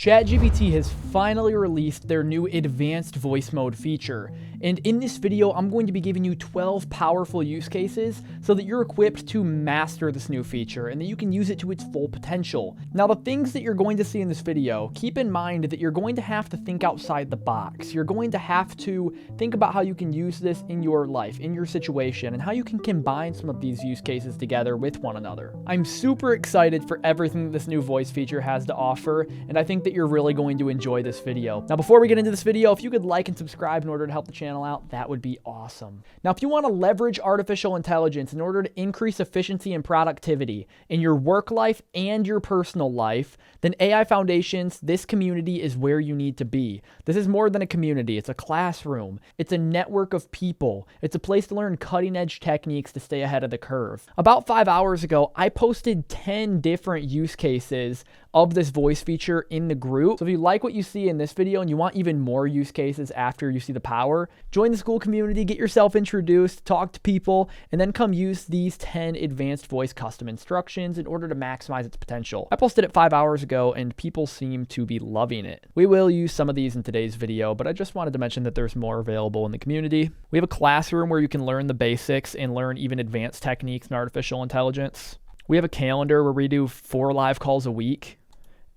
ChatGPT has finally released their new advanced voice mode feature, and in this video I'm going to be giving you 12 powerful use cases so that you're equipped to master this new feature and that you can use it to its full potential. Now, the things that you're going to see in this video, keep in mind that you're going to have to think outside the box. You're going to have to think about how you can use this in your life, in your situation, and how you can combine some of these use cases together with one another. I'm super excited for everything that this new voice feature has to offer, and I think that you're really going to enjoy this video. Now, before we get into this video, if you could like and subscribe in order to help the channel out, that would be awesome. Now, if you want to leverage artificial intelligence in order to increase efficiency and productivity in your work life and your personal life, then AI Foundations, this community is where you need to be. This is more than a community. It's a classroom. It's a network of people. It's a place to learn cutting-edge techniques to stay ahead of the curve. About 5 hours ago, I posted 10 different use cases of this voice feature in the group. So if you like what you see in this video and you want even more use cases after you see the power, join the school community, get yourself introduced, talk to people, and then come use these 10 advanced voice custom instructions in order to maximize its potential. I posted it 5 hours ago and people seem to be loving it. We will use some of these in today's video, but I just wanted to mention that there's more available in the community. We have a classroom where you can learn the basics and learn even advanced techniques in artificial intelligence. We have a calendar where we do 4 live calls a week.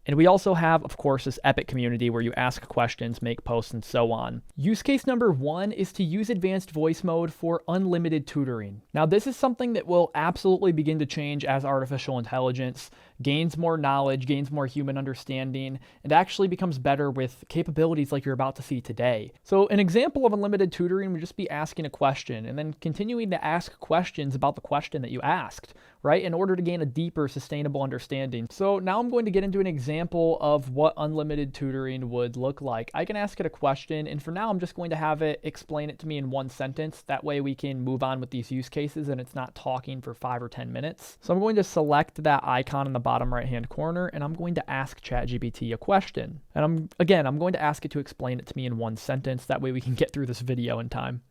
And we also have, of course, this epic community where you ask questions, make posts, and so on. Use case number 1 is to use advanced voice mode for unlimited tutoring. Now, this is something that will absolutely begin to change as artificial intelligence gains more knowledge, gains more human understanding, and actually becomes better with capabilities like you're about to see today. So an example of unlimited tutoring would just be asking a question and then continuing to ask questions about the question that you asked, right? In order to gain a deeper, sustainable understanding. So now I'm going to get into an example of what unlimited tutoring would look like. I can ask it a question, and for now I'm just going to have it explain it to me in one sentence. That way we can move on with these use cases and it's not talking for 5 or 10 minutes. So I'm going to select that icon in the bottom right hand corner and I'm going to ask ChatGPT a question. And I'm going to ask it to explain it to me in one sentence. That way we can get through this video in time.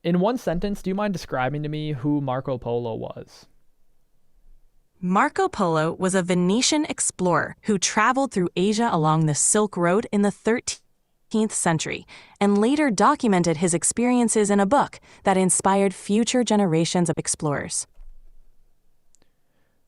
In one sentence, do you mind describing to me who Marco Polo was? Marco Polo was a Venetian explorer who traveled through Asia along the Silk Road in the 13th century and later documented his experiences in a book that inspired future generations of explorers.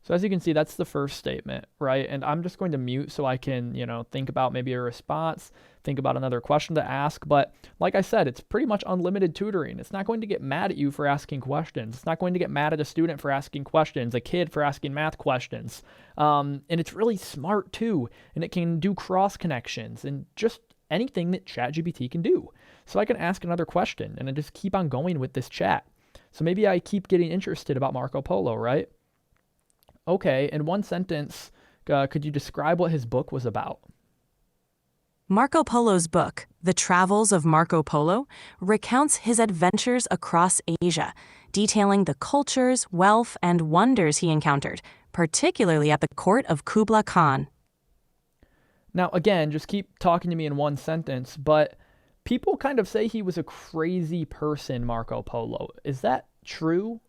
So as you can see, that's the first statement, right? And I'm just going to mute so I can, think about maybe a response, think about another question to ask. But like I said, it's pretty much unlimited tutoring. It's not going to get mad at you for asking questions. It's not going to get mad at a student for asking questions, a kid for asking math questions. And it's really smart too. And it can do cross connections and just anything that ChatGPT can do. So I can ask another question and I just keep on going with this chat. So maybe I keep getting interested about Marco Polo, right? Okay, in one sentence, could you describe what his book was about? Marco Polo's book, The Travels of Marco Polo, recounts his adventures across Asia, detailing the cultures, wealth, and wonders he encountered, particularly at the court of Kublai Khan. Now, again, just keep talking to me in one sentence, but people kind of say he was a crazy person, Marco Polo. Is that true?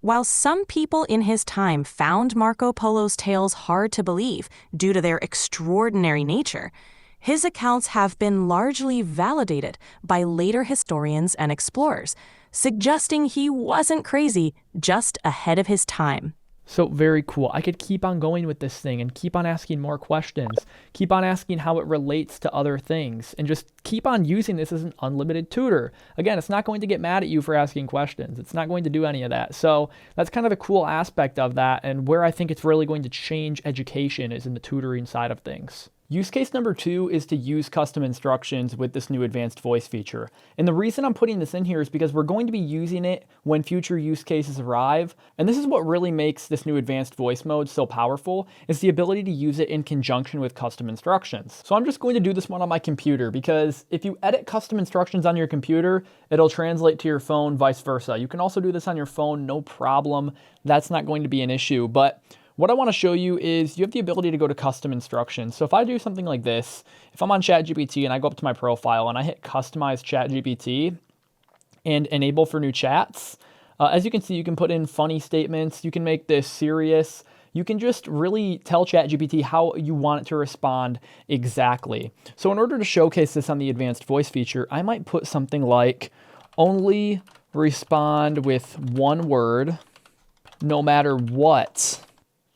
While some people in his time found Marco Polo's tales hard to believe due to their extraordinary nature, his accounts have been largely validated by later historians and explorers, suggesting he wasn't crazy, just ahead of his time. So very cool. I could keep on going with this thing and keep on asking more questions, keep on asking how it relates to other things, and just keep on using this as an unlimited tutor. Again, it's not going to get mad at you for asking questions. It's not going to do any of that. So that's kind of the cool aspect of that, and where I think it's really going to change education is in the tutoring side of things. Use case number 2 is to use custom instructions with this new advanced voice feature. And the reason I'm putting this in here is because we're going to be using it when future use cases arrive. And this is what really makes this new advanced voice mode so powerful, is the ability to use it in conjunction with custom instructions. So I'm just going to do this one on my computer because if you edit custom instructions on your computer, it'll translate to your phone, vice versa. You can also do this on your phone, no problem. That's not going to be an issue. But what I want to show you is you have the ability to go to custom instructions. So if I do something like this, if I'm on ChatGPT and I go up to my profile and I hit customize ChatGPT and enable for new chats, as you can see, you can put in funny statements. You can make this serious. you can just really tell ChatGPT how you want it to respond exactly. So in order to showcase this on the advanced voice feature, I might put something like, only respond with one word, no matter what.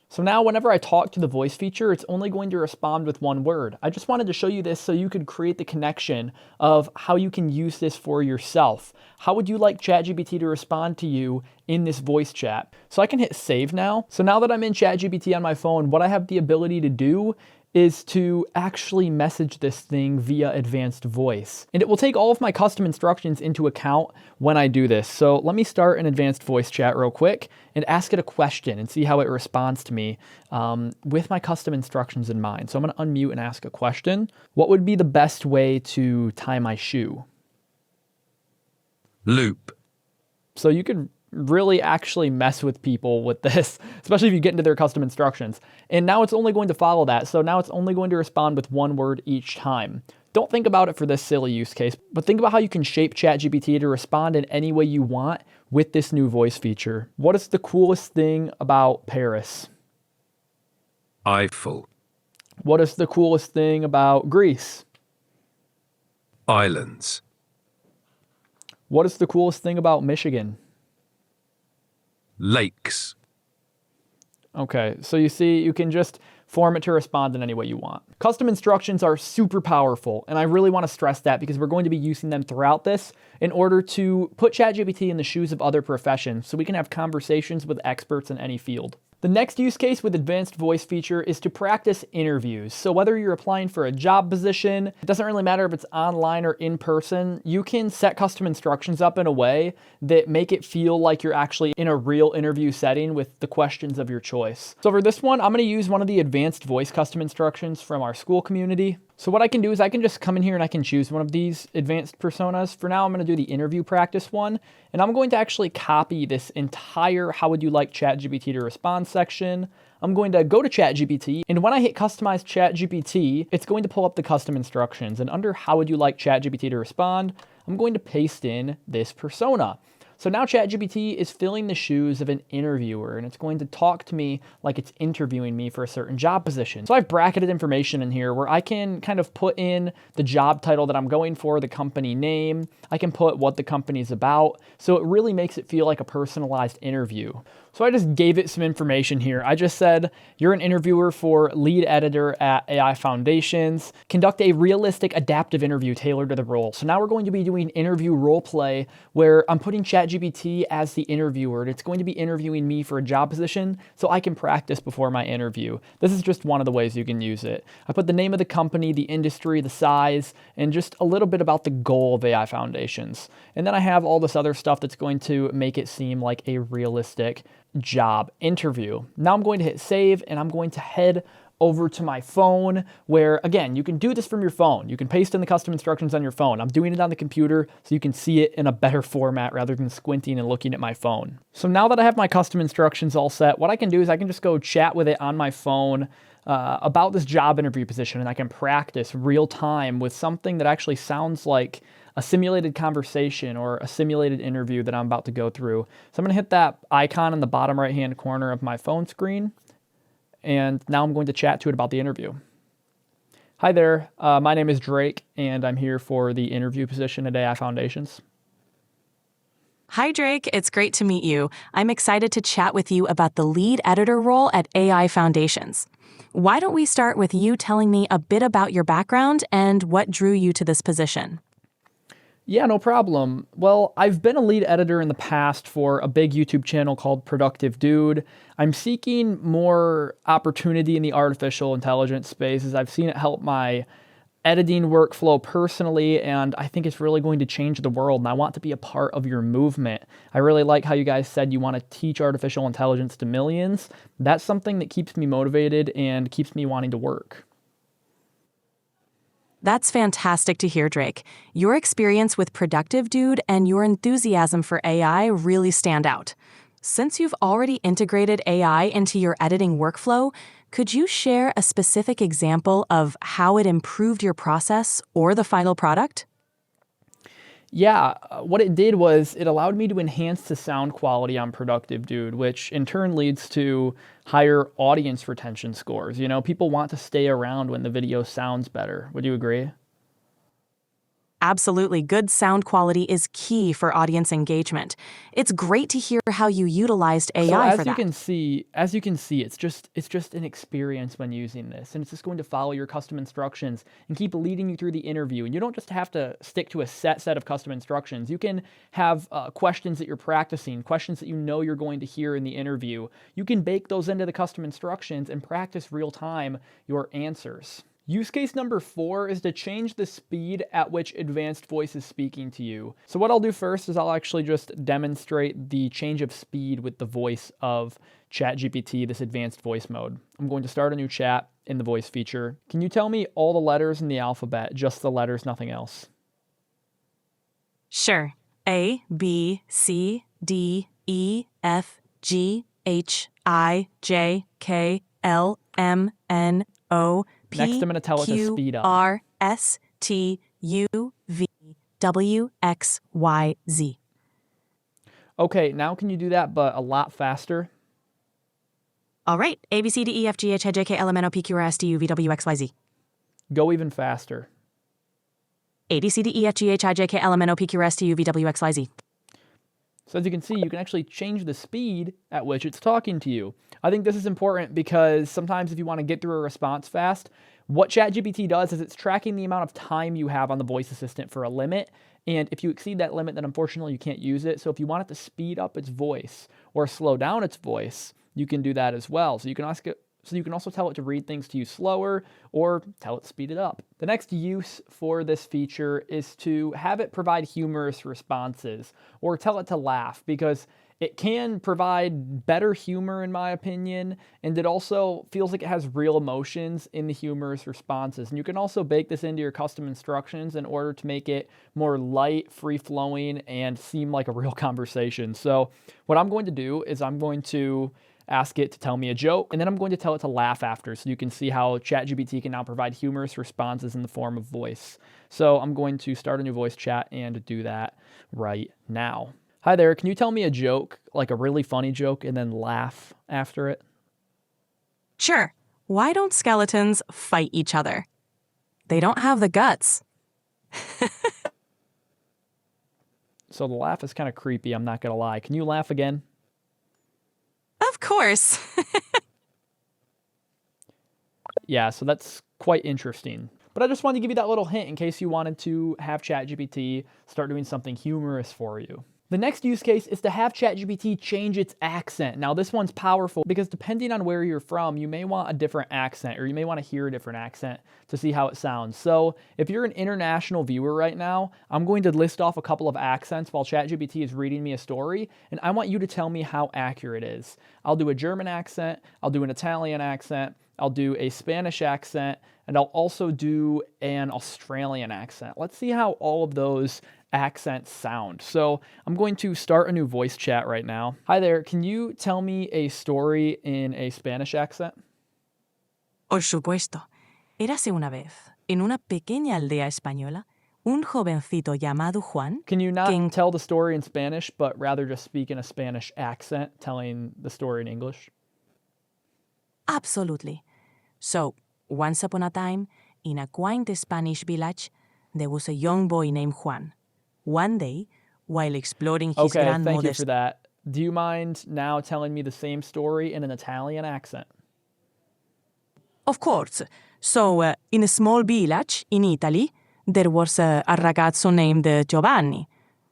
So now whenever I talk to the voice feature, it's only going to respond with one word. I just wanted to show you this so you could create the connection of how you can use this for yourself. How would you like ChatGPT to respond to you in this voice chat? So I can hit save now. So now that I'm in ChatGPT on my phone, what I have the ability to do is to actually message this thing via advanced voice. And it will take all of my custom instructions into account when I do this. So let me start an advanced voice chat real quick and ask it a question and see how it responds to me with my custom instructions in mind. So I'm gonna unmute and ask a question. What would be the best way to tie my shoe? Loop. So you could really actually mess with people with this, especially if you get into their custom instructions. And now it's only going to follow that. So now it's only going to respond with one word each time. Don't think about it for this silly use case, but think about how you can shape ChatGPT to respond in any way you want with this new voice feature. What is the coolest thing about Paris? Eiffel. What is the coolest thing about Greece? Islands. What is the coolest thing about Michigan? Lakes. Okay, so you see, you can just form it to respond in any way you want. Custom instructions are super powerful, and I really want to stress that because we're going to be using them throughout this in order to put ChatGPT in the shoes of other professions so we can have conversations with experts in any field. The next use case with advanced voice feature is to practice interviews. So whether you're applying for a job position, it doesn't really matter if it's online or in person, you can set custom instructions up in a way that make it feel like you're actually in a real interview setting with the questions of your choice. So for this one, I'm gonna use one of the advanced voice custom instructions from our school community. So what I can do is I can just come in here and I can choose one of these advanced personas. For now, I'm going to do the interview practice one, and I'm going to actually copy this entire how would you like ChatGPT to respond section. I'm going to go to ChatGPT, and when I hit customize ChatGPT, it's going to pull up the custom instructions. And under how would you like ChatGPT to respond, I'm going to paste in this persona. So now ChatGPT is filling the shoes of an interviewer, and it's going to talk to me like it's interviewing me for a certain job position. So I've bracketed information in here where I can kind of put in the job title that I'm going for, the company name. I can put what the company's about. So it really makes it feel like a personalized interview. So I just gave it some information here. I just said, you're an interviewer for lead editor at AI Foundations. Conduct a realistic adaptive interview tailored to the role. So now we're going to be doing interview role play where I'm putting ChatGPT as the interviewer, and it's going to be interviewing me for a job position so I can practice before my interview. This is just one of the ways you can use it. I put the name of the company, the industry, the size, and just a little bit about the goal of AI Foundations. And then I have all this other stuff that's going to make it seem like a realistic job interview. Now I'm going to hit save, and I'm going to head over to my phone where, again, you can do this from your phone. You can paste in the custom instructions on your phone. I'm doing it on the computer so you can see it in a better format rather than squinting and looking at my phone. So now that I have my custom instructions all set, what I can do is I can just go chat with it on my phone about this job interview position, and I can practice real time with something that actually sounds like a simulated conversation or a simulated interview that I'm about to go through. So I'm gonna hit that icon in the bottom right-hand corner of my phone screen, and now I'm going to chat to it about the interview. Hi there, my name is Drake, and I'm here for the interview position at AI Foundations. Hi, Drake. It's great to meet you. I'm excited to chat with you about the lead editor role at AI Foundations. Why don't we start with you telling me a bit about your background and what drew you to this position? Yeah, no problem. Well, I've been a lead editor in the past for a big YouTube channel called Productive Dude. I'm seeking more opportunity in the artificial intelligence space as I've seen it help my editing workflow personally, and I think it's really going to change the world, and I want to be a part of your movement. I really like how you guys said you want to teach artificial intelligence to millions. That's something that keeps me motivated and keeps me wanting to work. That's fantastic to hear, Drake. Your experience with Productive Dude and your enthusiasm for AI really stand out. Since you've already integrated AI into your editing workflow, could you share a specific example of how it improved your process or the final product? Yeah, what it did was it allowed me to enhance the sound quality on Productive Dude, which in turn leads to higher audience retention scores. You know, people want to stay around when the video sounds better. Would you agree? Absolutely, good sound quality is key for audience engagement. It's great to hear how you utilized So AI for that. as you can see, it's just an experience when using this, and it's just going to follow your custom instructions and keep leading you through the interview. And you don't just have to stick to a set of custom instructions. You can have questions that you're practicing, questions that you know you're going to hear in the interview. You can bake those into the custom instructions and practice real time your answers. Use case number 4 is to change the speed at which advanced voice is speaking to you. So what I'll do first is I'll actually just demonstrate the change of speed with the voice of ChatGPT, this advanced voice mode. I'm going to start a new chat in the voice feature. Can you tell me all the letters in the alphabet, just the letters, nothing else? Sure. A, B, C, D, E, F, G, H, I, J, K, L, M, N, O, P, Next, I'm going to tell it to Q, speed up. R, S, T, U, V, W, X, Y, Z. Okay, now can you do that, but a lot faster? All right. A, B, C, D, E, F, G, H, I, J, K, L, M, N, O, P, Q, R, S, T, U, V, W, X, Y, Z. Go even faster. A, B, C, D, E, F, G, H, I, J, K, L, M, N, O, P, Q, R, S, T, U, V, W, X, Y, Z. So as you can see, you can actually change the speed at which it's talking to you. I think this is important because sometimes if you want to get through a response fast, what ChatGPT does is it's tracking the amount of time you have on the voice assistant for a limit. And if you exceed that limit, then unfortunately you can't use it. So if you want it to speed up its voice or slow down its voice, you can do that as well. So you can also tell it to read things to you slower or tell it to speed it up. The next use for this feature is to have it provide humorous responses or tell it to laugh, because it can provide better humor in my opinion, and it also feels like it has real emotions in the humorous responses. And you can also bake this into your custom instructions in order to make it more light, free-flowing, and seem like a real conversation. So what I'm going to do is I'm going to ask it to tell me a joke, and then I'm going to tell it to laugh after, so you can see how ChatGPT can now provide humorous responses in the form of voice. So I'm going to start a new voice chat and do that right now. Hi there, can you tell me a joke, like a really funny joke, and then laugh after it? Sure. Why don't skeletons fight each other? They don't have the guts. So the laugh is kind of creepy, I'm not gonna lie. Can you laugh again? Of course. Yeah, so that's quite interesting. But I just wanted to give you that little hint in case you wanted to have ChatGPT start doing something humorous for you. The next use case is to have ChatGPT change its accent. Now this one's powerful because depending on where you're from, you may want a different accent, or you may want to hear a different accent to see how it sounds. So if you're an international viewer right now, I'm going to list off a couple of accents while ChatGPT is reading me a story, and I want you to tell me how accurate it is. I'll do a German accent, I'll do an Italian accent, I'll do a Spanish accent, and I'll also do an Australian accent. Let's see how all of those accents sound. So I'm going to start a new voice chat right now. Hi there, can you tell me a story in a Spanish accent? Por supuesto. Érase una vez, en una pequeña aldea española, un jovencito llamado Juan. Can you not tell the story in Spanish, but rather just speak in a Spanish accent, telling the story in English? Absolutely. So, once upon a time, in a quaint Spanish village, there was a young boy named Juan. One day, while exploring his Okay, thank you grandmother's... for that. Do you mind now telling me the same story in an Italian accent? Of course. So, in a small village in Italy, there was a ragazzo named Giovanni.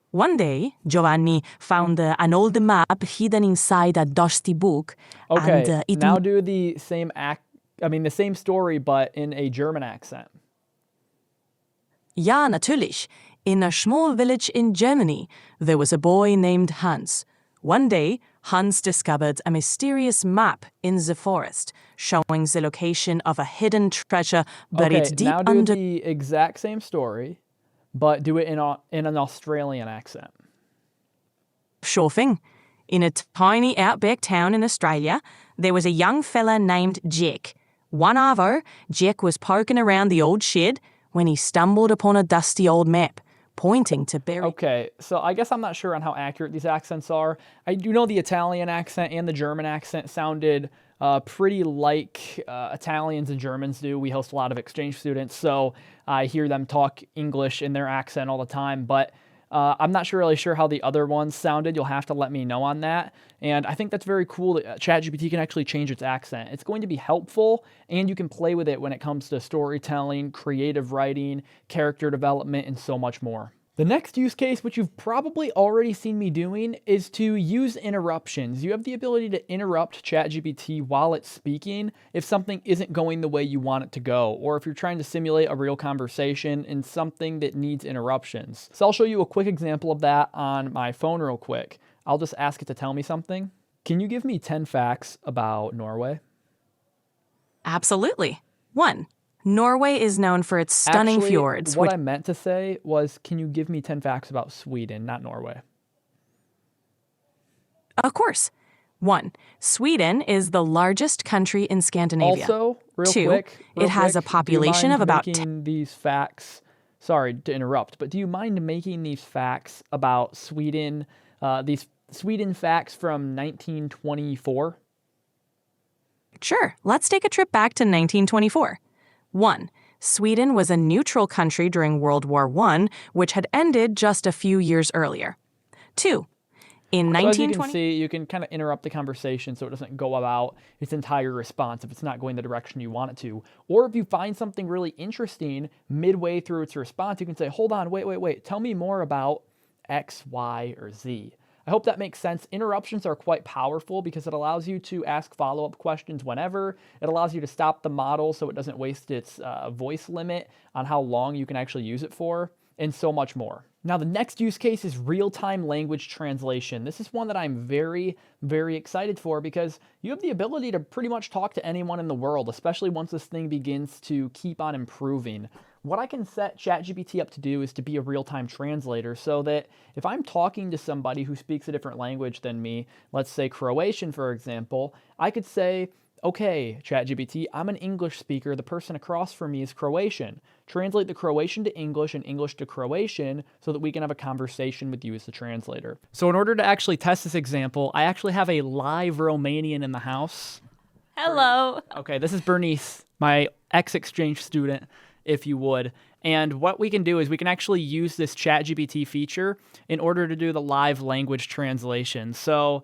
One day, Giovanni found an old map hidden inside a dusty book. Okay, And, now do the same story, but in a German accent. Ja, natürlich. In a small village in Germany, there was a boy named Hans. One day, Hans discovered a mysterious map in the forest, showing the location of a hidden treasure buried Okay, deep now do under... the exact same story, but do it in an Australian accent. Sure thing. In a tiny outback town in Australia, there was a young fella named Jack. One hour, Jack was poking around the old shed when he stumbled upon a dusty old map. pointing to very... Okay, so I guess I'm not sure on how accurate these accents are. I do know the Italian accent and the German accent sounded pretty like Italians and Germans do. We host a lot of exchange students, so I hear them talk English in their accent all the time, but I'm not really sure how the other ones sounded. You'll have to let me know on that. And I think that's very cool that ChatGPT can actually change its accent. It's going to be helpful, and you can play with it when it comes to storytelling, creative writing, character development, and so much more. The next use case, which you've probably already seen me doing, is to use interruptions. You have the ability to interrupt ChatGPT while it's speaking if something isn't going the way you want it to go, or if you're trying to simulate a real conversation in something that needs interruptions. So I'll show you a quick example of that on my phone real quick. I'll just ask it to tell me something. Can you give me 10 facts about Norway? Absolutely. 1. Norway is known for its stunning Actually, fjords. What I meant to say was, can you give me 10 facts about Sweden, not Norway? Of course. 1. Sweden is the largest country in Scandinavia. Also, real 2. quick, It has a population of about... making these facts, sorry to interrupt, but do you mind making these facts about Sweden, these Sweden facts from 1924? Sure. Let's take a trip back to 1924. 1. Sweden was a neutral country during World War I, which had ended just a few years earlier. 2. In 1920... As you can see, you can kind of interrupt the conversation so it doesn't go about its entire response if it's not going the direction you want it to. Or if you find something really interesting midway through its response, you can say, hold on, wait, tell me more about X, Y, or Z. I hope that makes sense. Interruptions are quite powerful because it allows you to ask follow-up questions whenever. It allows you to stop the model so it doesn't waste its voice limit on how long you can actually use it for, and so much more. Now, the next use case is real-time language translation. This is one that I'm very, very excited for because you have the ability to pretty much talk to anyone in the world, especially once this thing begins to keep on improving. What I can set ChatGPT up to do is to be a real-time translator so that if I'm talking to somebody who speaks a different language than me, let's say Croatian, for example, I could say, okay, ChatGPT, I'm an English speaker. The person across from me is Croatian. Translate the Croatian to English and English to Croatian so that we can have a conversation with you as the translator. So in order to actually test this example, I actually have a live Romanian in the house. Hello. Okay, this is Bernice, my ex-exchange student, if you would. And what we can do is we can actually use this ChatGPT feature in order to do the live language translation. So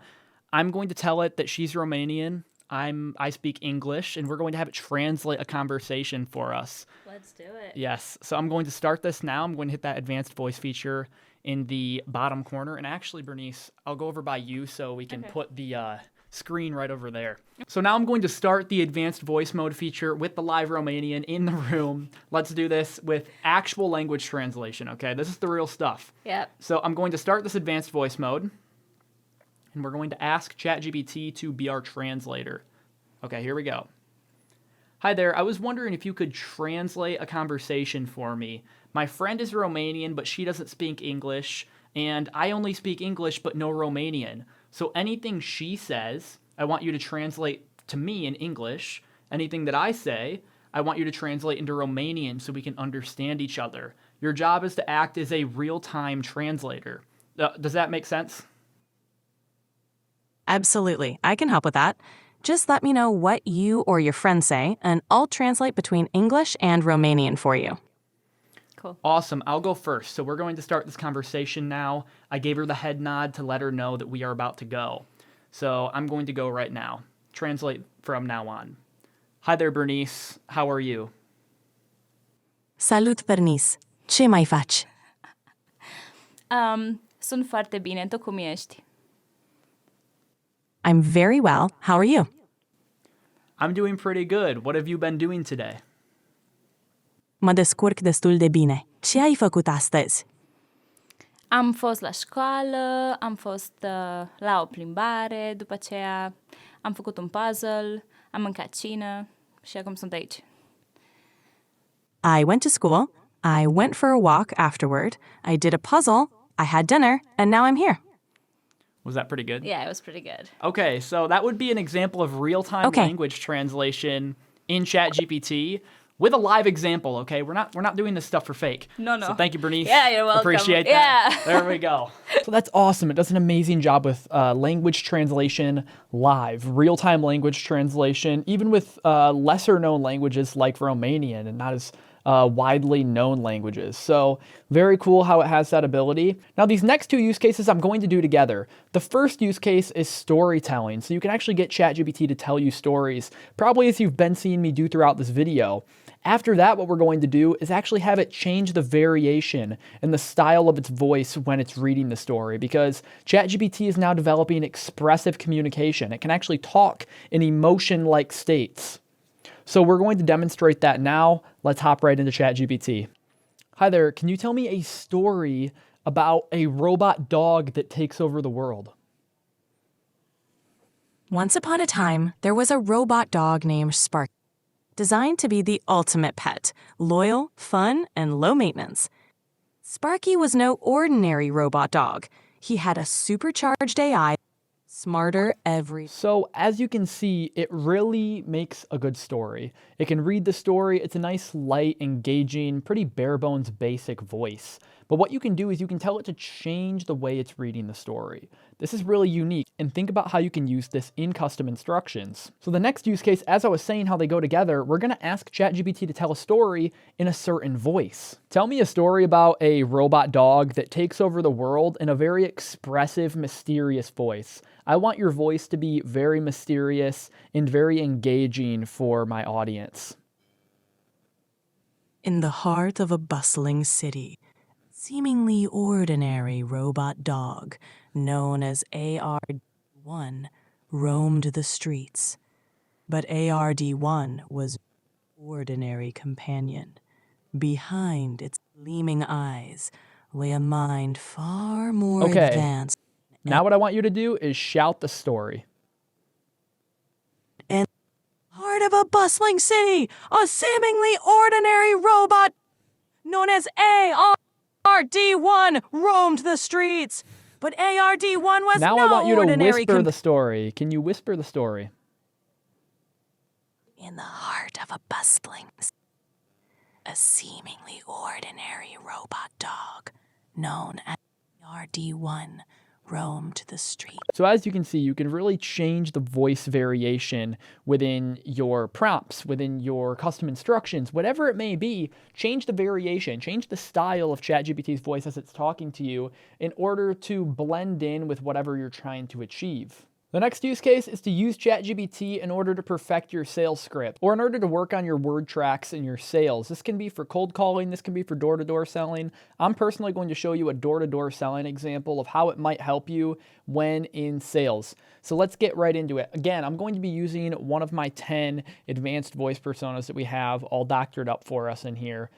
I'm going to tell it that she's Romanian. I speak English, and we're going to have it translate a conversation for us. Let's do it. Yes. So I'm going to start this now. I'm going to hit that advanced voice feature in the bottom corner. And actually, Bernice, I'll go over by you so we can put the screen right over there. So now I'm going to start the advanced voice mode feature with the live Romanian in the room. Let's do this with actual language translation, okay? This is the real stuff. Yep. So I'm going to start this advanced voice mode. And we're going to ask ChatGPT to be our translator. Okay, here we go. Hi there, I was wondering if you could translate a conversation for me. My friend is Romanian, but she doesn't speak English, and I only speak English but no Romanian. So anything she says, I want you to translate to me in English. Anything that I say, I want you to translate into Romanian so we can understand each other. Your job is to act as a real-time translator. Does that make sense? Absolutely. I can help with that. Just let me know what you or your friends say, and I'll translate between English and Romanian for you. Cool. Awesome. I'll go first. So we're going to start this conversation now. I gave her the head nod to let her know that we are about to go. So I'm going to go right now. Translate from now on. Hi there, Bernice. How are you? Salut, Bernice. Ce mai faci? Sunt foarte bine. Tu cum ești? I'm very well. How are you? I'm doing pretty good. What have you been doing today? Mă descurc destul de bine. Ce ai făcut astăzi? Am fost la școală, am fost la o plimbare, după aceea am făcut un puzzle, am mâncat cină și acum sunt aici. I went to school. I went for a walk afterward. I did a puzzle. I had dinner, and now I'm here. Was that pretty good? Yeah, it was pretty good. Okay, so that would be an example of real-time language translation in ChatGPT. with a live example, okay? We're not doing this stuff for fake. No. So thank you, Bernice. Yeah, you're welcome. Appreciate that. There we go. So that's awesome. It does an amazing job with language translation live, real-time language translation, even with lesser known languages like Romanian and not as widely known languages. So very cool how it has that ability. Now these next two use cases I'm going to do together. The first use case is storytelling. So you can actually get ChatGPT to tell you stories, probably as you've been seeing me do throughout this video. After that, what we're going to do is actually have it change the variation and the style of its voice when it's reading the story, because ChatGPT is now developing expressive communication. It can actually talk in emotion-like states. So we're going to demonstrate that now. Let's hop right into ChatGPT. Hi there, can you tell me a story about a robot dog that takes over the world? Once upon a time, there was a robot dog named Sparky, designed to be the ultimate pet, loyal, fun, and low maintenance. Sparky was no ordinary robot dog. He had a supercharged AI, smarter every... So as you can see, it really makes a good story. It can read the story. It's a nice, light, engaging, pretty bare bones, basic voice. But what you can do is you can tell it to change the way it's reading the story. This is really unique, and think about how you can use this in custom instructions. So the next use case, as I was saying how they go together, we're gonna ask ChatGPT to tell a story in a certain voice. Tell me a story about a robot dog that takes over the world in a very expressive, mysterious voice. I want your voice to be very mysterious and very engaging for my audience. In the heart of a bustling city, seemingly ordinary robot dog known as ARD1 roamed the streets. But ARD1 was an ordinary companion. Behind its gleaming eyes lay a mind far more advanced. Now what I want you to do is shout the story. And heart of a bustling city, a seemingly ordinary robot known as ARD1 roamed the streets. But ARD1 was now no I want you to ordinary whisper the story. Can you whisper the story? In the heart of a bustling city, a seemingly ordinary robot dog known as ARD1 roamed the street. So as you can see, you can really change the voice variation within your prompts, within your custom instructions, whatever it may be. Change the variation, change the style of ChatGPT's voice as it's talking to you in order to blend in with whatever you're trying to achieve. The next use case is to use ChatGPT in order to perfect your sales script, or in order to work on your word tracks and your sales. This can be for cold calling, this can be for door-to-door selling. I'm personally going to show you a door-to-door selling example of how it might help you when in sales. So let's get right into it. Again, I'm going to be using one of my 10 advanced voice personas that we have all doctored up for us in here.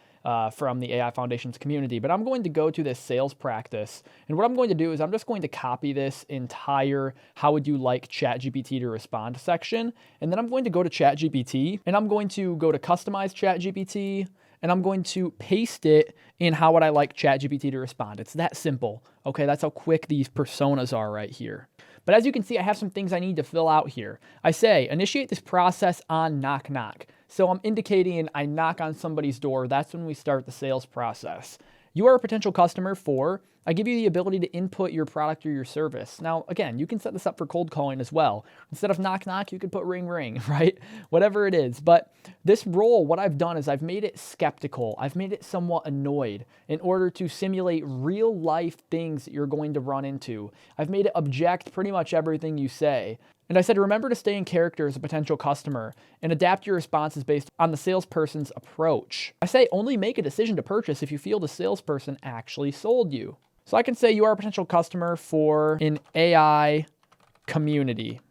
From the AI Foundations community, but I'm going to go to this sales practice, and what I'm going to do is I'm just going to copy this entire how would you like ChatGPT to respond section, and then I'm going to go to ChatGPT, and I'm going to go to customize ChatGPT, and I'm going to paste it in how would I like ChatGPT to respond. It's that simple, okay? That's how quick these personas are right here. But as you can see, I have some things I need to fill out here. I say, initiate this process on knock knock. So I'm indicating I knock on somebody's door. That's when we start the sales process. You are a potential customer for, I give you the ability to input your product or your service. Now, again, you can set this up for cold calling as well. Instead of knock knock, you could put ring ring, right? Whatever it is. But this role, what I've done is I've made it skeptical. I've made it somewhat annoyed in order to simulate real life things that you're going to run into. I've made it object pretty much everything you say. And I said, remember to stay in character as a potential customer and adapt your responses based on the salesperson's approach. I say only make a decision to purchase if you feel the salesperson actually sold you. So I can say you are a potential customer for an AI community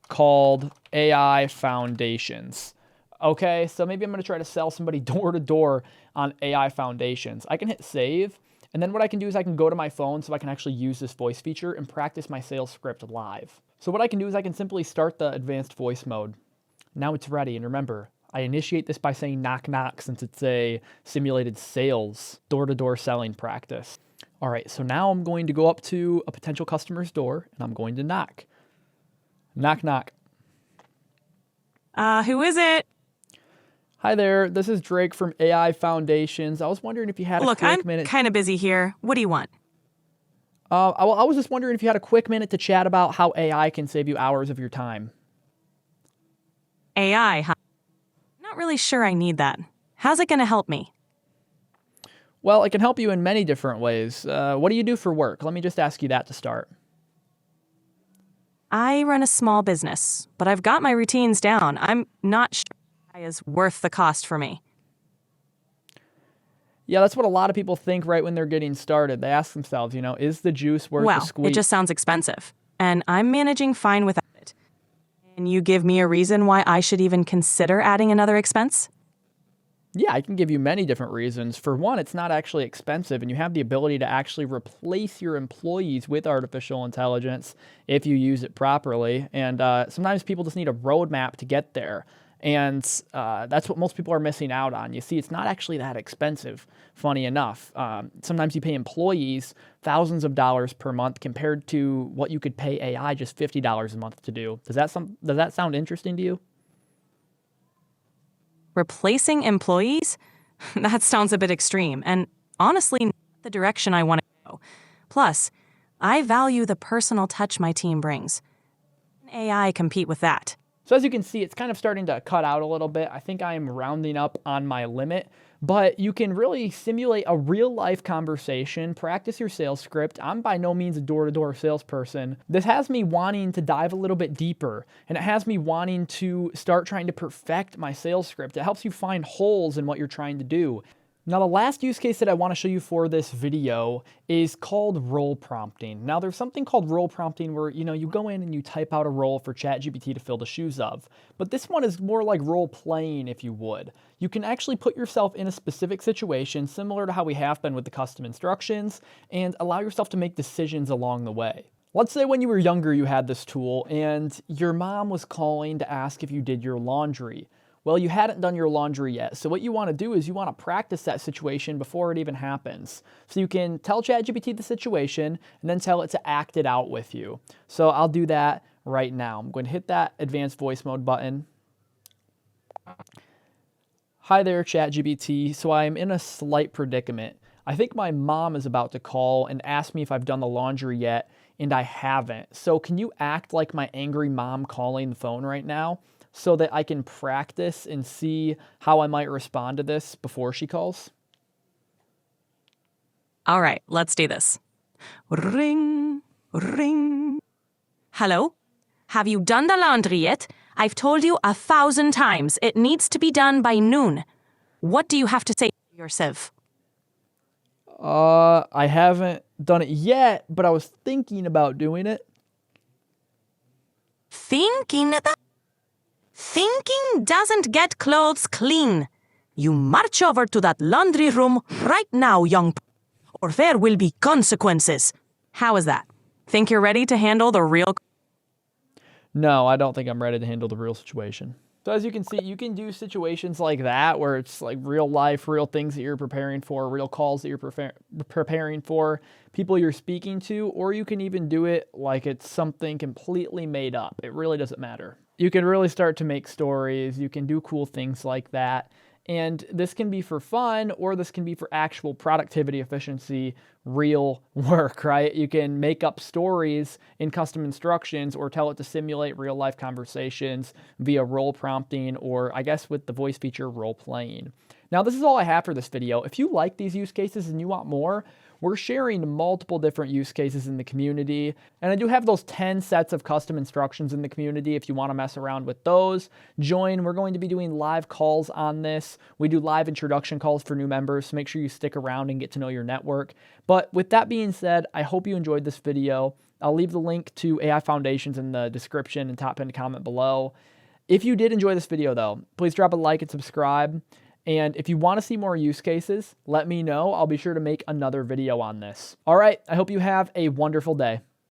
called AI Foundations. Okay, so maybe I'm going to try to sell somebody door to door on AI Foundations. I can hit save. And then what I can do is I can go to my phone so I can actually use this voice feature and practice my sales script live. So what I can do is I can simply start the advanced voice mode. Now it's ready. And remember, I initiate this by saying knock knock since it's a simulated sales door-to-door selling practice. All right, so now I'm going to go up to a potential customer's door and I'm going to knock. Knock knock. Who is it? Hi there, this is Drake from AI Foundations. I was wondering if you had a Look, quick I'm minute. kind of busy here. What do you want? I was just wondering if you had a quick minute to chat about how AI can save you hours of your time. AI, huh? Not really sure I need that. How's it going to help me? Well, it can help you in many different ways. What do you do for work? Let me just ask you that to start. I run a small business, but I've got my routines down. I'm not sure AI is worth the cost for me. Yeah, that's what a lot of people think right when they're getting started. They ask themselves, is the juice worth the Well, squeeze? it just sounds expensive, and I'm managing fine without it. Can you give me a reason why I should even consider adding another expense? Yeah, I can give you many different reasons. For one, it's not actually expensive, and you have the ability to actually replace your employees with artificial intelligence if you use it properly. And sometimes people just need a roadmap to get there. And that's what most people are missing out on. You see, it's not actually that expensive, funny enough. Sometimes you pay employees thousands of dollars per month compared to what you could pay AI just $50 a month to do. Does that sound interesting to you? Replacing employees? That sounds a bit extreme, and honestly, not the direction I want to go. Plus, I value the personal touch my team brings. AI compete with that. So as you can see, it's kind of starting to cut out a little bit. I think I am rounding up on my limit, but you can really simulate a real life conversation, practice your sales script. I'm by no means a door-to-door salesperson. This has me wanting to dive a little bit deeper, and it has me wanting to start trying to perfect my sales script. It helps you find holes in what you're trying to do. Now, the last use case that I want to show you for this video is called role prompting. Now, there's something called role prompting where, you go in and you type out a role for ChatGPT to fill the shoes of. But this one is more like role playing, if you would. You can actually put yourself in a specific situation, similar to how we have been with the custom instructions, and allow yourself to make decisions along the way. Let's say when you were younger, you had this tool, and your mom was calling to ask if you did your laundry. Well, you hadn't done your laundry yet. So what you want to do is you want to practice that situation before it even happens. So you can tell ChatGPT the situation and then tell it to act it out with you. So I'll do that right now. I'm going to hit that advanced voice mode button. Hi there, ChatGPT. So I'm in a slight predicament. I think my mom is about to call and ask me if I've done the laundry yet, and I haven't. So can you act like my angry mom calling the phone right now, so that I can practice and see how I might respond to this before she calls? All right, let's do this. Ring, ring. Hello? Have you done the laundry yet? I've told you 1,000 times it needs to be done by noon. What do you have to say to yourself? I haven't done it yet, but I was thinking about doing it. Thinking doesn't get clothes clean. You march over to that laundry room right now, or there will be consequences. How is that? Think you're ready to handle the real... No, I don't think I'm ready to handle the real situation. So as you can see, you can do situations like that where it's like real life, real things that you're preparing for, real calls that you're preparing for, people you're speaking to, or you can even do it like it's something completely made up. It really doesn't matter. You can really start to make stories. You can do cool things like that. And this can be for fun, or this can be for actual productivity, efficiency, real work, right? You can make up stories in custom instructions or tell it to simulate real life conversations via role prompting, or I guess with the voice feature, role playing. Now, this is all I have for this video. If you like these use cases and you want more, we're sharing multiple different use cases in the community. And I do have those 10 sets of custom instructions in the community. If you want to mess around with those, join. We're going to be doing live calls on this. We do live introduction calls for new members, so make sure you stick around and get to know your network. But with that being said, I hope you enjoyed this video. I'll leave the link to AI Foundations in the description and top pinned comment below. If you did enjoy this video though, please drop a like and subscribe. And if you want to see more use cases, let me know. I'll be sure to make another video on this. All right, I hope you have a wonderful day.